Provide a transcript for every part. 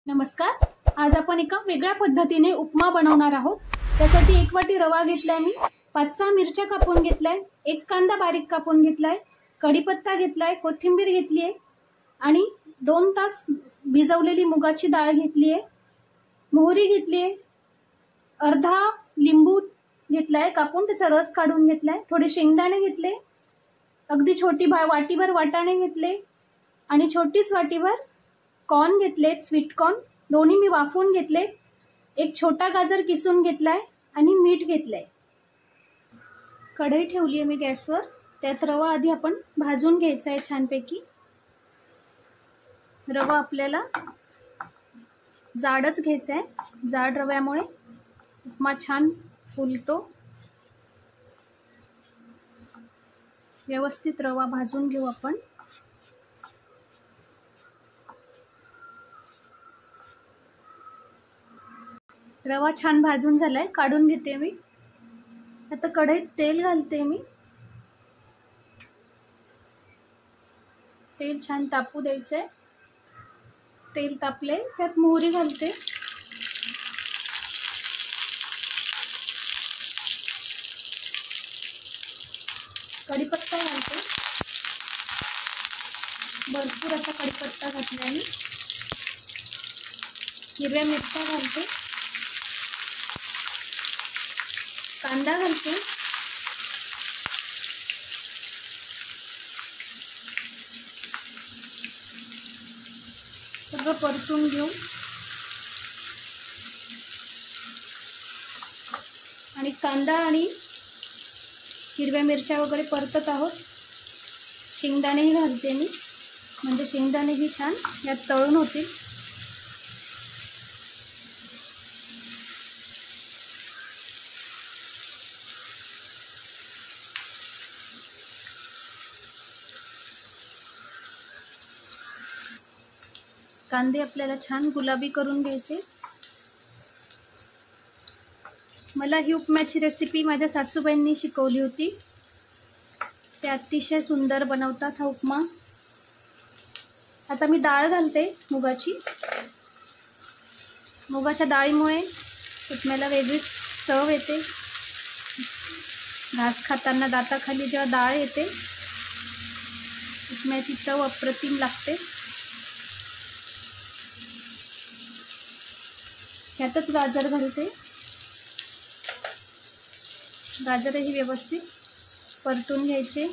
नमस्कार। आज आपण एका वेगळ्या पद्धतीने उपमा बनवणार आहोत। त्यासाठी 1 वाटी रवा घेतलाय मी, 5-6 मिरच्या कापून घेतलाय, 1 कांदा बारीक कापून घेतलाय, कढीपत्ता घेतलाय, कोथिंबीर घेतलीये आणि 2 तास भिजवलेली मुगाची डाळ घेतलीये, मोहरी घेतलीये, अर्धा लिंबू घेतलाय कापून, त्याचा रस काढून घेतलाय, थोडे शेंगदाणे घेतले, अगदी छोटी वाटीभर वाटाणे घेतले आणि छोटीच वाटीभर कॉर्न घेतले, स्वीट कॉर्न दोन्ही मी वाफवून घेतले, एक छोटा गाजर किसून घेतलाय आणि मीठ घेतलंय। कढई ठेवली आहे मी गॅसवर। त्यात रवा आधी आपण भाजून घ्यायचा आहे छानपैकी। रवा आपल्याला जाडच घ्यायचा आहे, जाड रव्यामुळे उपमा छान फुलतो। व्यवस्थित रवा भाजून घेऊ आपण। रवा छान भाजून झालाय, काढून घेते मी। आता कढईत तेल घालते मी। तेल छान तापू द्यायचंय। तेल तापले, त्यात मोहरी घालते, कढीपत्ता घालते, भरपूर असा कढीपत्ता घातलाय मी, हिरव्या मिरच्या घालते, कांदा घालते, सगळं परतून घेऊ आणि कांदा आणि हिरव्या मिरच्या वगैरे परतत आहोत। शेंगदाणेही घालते मी, म्हणजे शेंगदाणेही छान यात तळून होतील। कांदे आपल्याला छान गुलाबी करून घ्यायचे। मला ही उपम्याची रेसिपी माझ्या सासूबाईंनी शिकवली होती। ते अतिशय सुंदर बनवतात हा उपमा। आता मी डाळ घालते मुगाची। मुगाच्या डाळीमुळे उपम्याला वेगळीच चव येते। घास खाताना दाताखाली जेव्हा डाळ येते, उपम्याची चव अप्रतिम लागते। यातच गाजर घालते, गाजरही व्यवस्थित परतून घ्यायचे।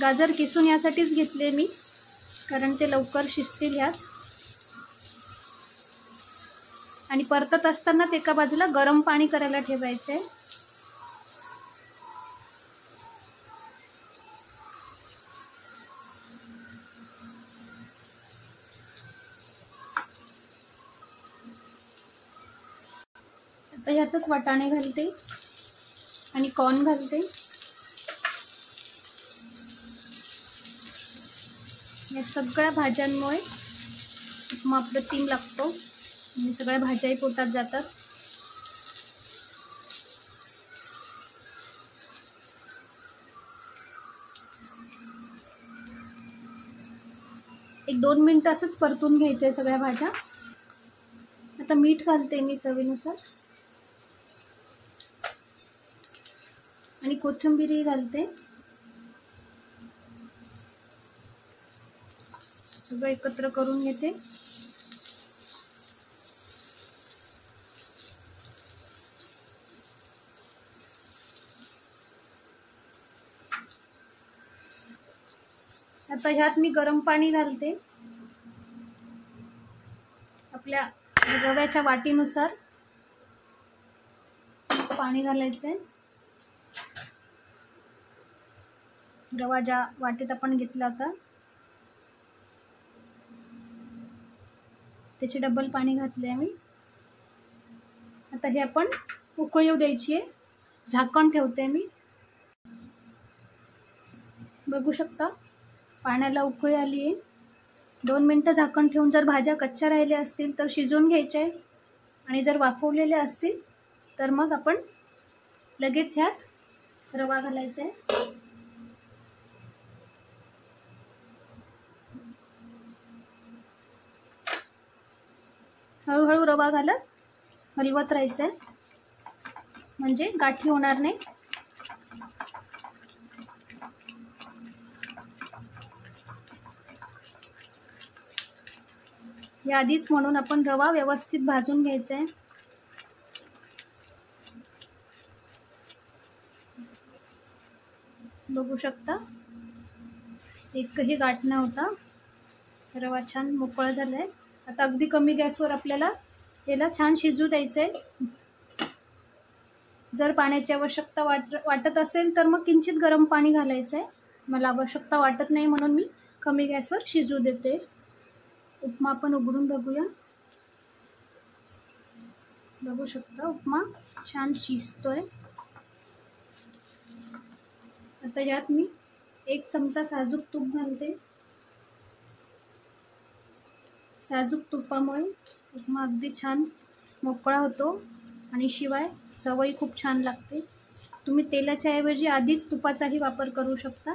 गाजर किसून यासाठीच घेतले मी, कारण ते लवकर शिजतील ह्यात। आणि परतत असतानाच एका बाजूला गरम पाणी करायला ठेवायचे। आता ह्यातच वाटाणे घालते आणि कॉर्न घालते। या सगळ्या भाज्यांमुळे उपमा अप्रतिम लागतो आणि सगळ्या भाज्याही पोटात जातात। एक 2 मिनिटं असंच परतून घ्यायचे सगळ्या भाज्या। आता मीठ घालते मी चवीनुसार आणि कोथिंबीरही घालते। सगळं एकत्र करून घेते। आता ह्यात मी गरम पाणी घालते, आपल्या रव्याच्या वाटीनुसार पाणी घालायचंय। रवा ज्या वाटीत आपण घेतला होता त्याचे डबल पाणी घातले आहे मी। आता हे आपण उकळी येऊ द्यायची आहे। झाकण ठेवते मी। बघू शकता पाण्याला उकळी आली आहे। 2 मिनिटं झाकण ठेवून जर भाज्या कच्च्या राहिल्या असतील तर शिजवून घ्यायच्या आणि जर वाफवलेल्या असतील तर मग आपण लगेच ह्यात रवा घालायचा आहे। हळूहळू रवा घालत हलवत राहायचं आहे, म्हणजे गाठी होणार नाही. याआधीच म्हणून आपण रवा व्यवस्थित भाजून घ्यायचा आहे. बघू शकता एकही गाठ नव्हता. रवा छान मोकळा झालाय. आता अगदी कमी गॅसवर आपल्याला याला छान शिजू द्यायचं आहे. जर पाण्याची आवश्यकता वाटत असेल तर मग किंचित गरम पाणी घालायचं आहे. मला आवश्यकता वाटत नाही म्हणून मी कमी गॅसवर शिजू देते. उपमा आपण उघडून बघूया. बघू शकता उपमा छान शिजतोय. आता यात मी 1 चमचा साजूक तूप घालते. साजूक तुपामुळे उपमा अगदी छान मोकळा होतो आणि शिवाय चवही खूप छान लागते. तुम्ही तेलाच्या ऐवजी आधीच तुपाचाही वापर करू शकता.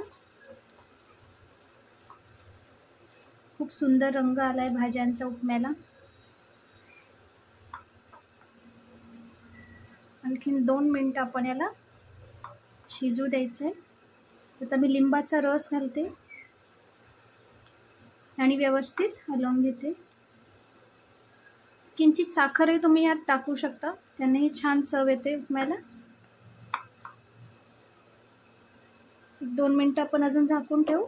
खूप सुंदर रंग आलाय भाज्यांचा उपम्याला. आणखीन 2 मिनिटं आपण याला शिजू द्यायचंय. आता मी लिंबाचा रस घालते आणि व्यवस्थित हलवून घेते. किंचित साखरही तुम्ही यात टाकू शकता, त्यानेही छान चव येते उपम्याला. 2 मिनिटं आपण अजून झाकून ठेवू.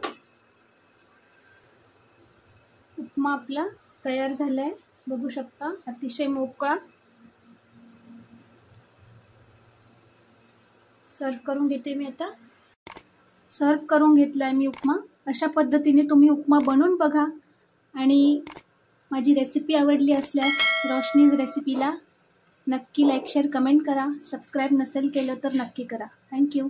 उपमा आपला तयार झालाय. बघू शकता अतिशय मोकळा. सर्व करून घेते मी आता. सर्व करून घेतलाय मी उपमा. अशा पद्धतीने तुम्ही उपमा बनवून बघा आणि माझी रेसिपी आवडली असल्यास रोशनीज रेसिपीला नक्की लाईक शेअर कमेंट करा. सबस्क्राईब नसेल केलं तर नक्की करा. थँक्यू.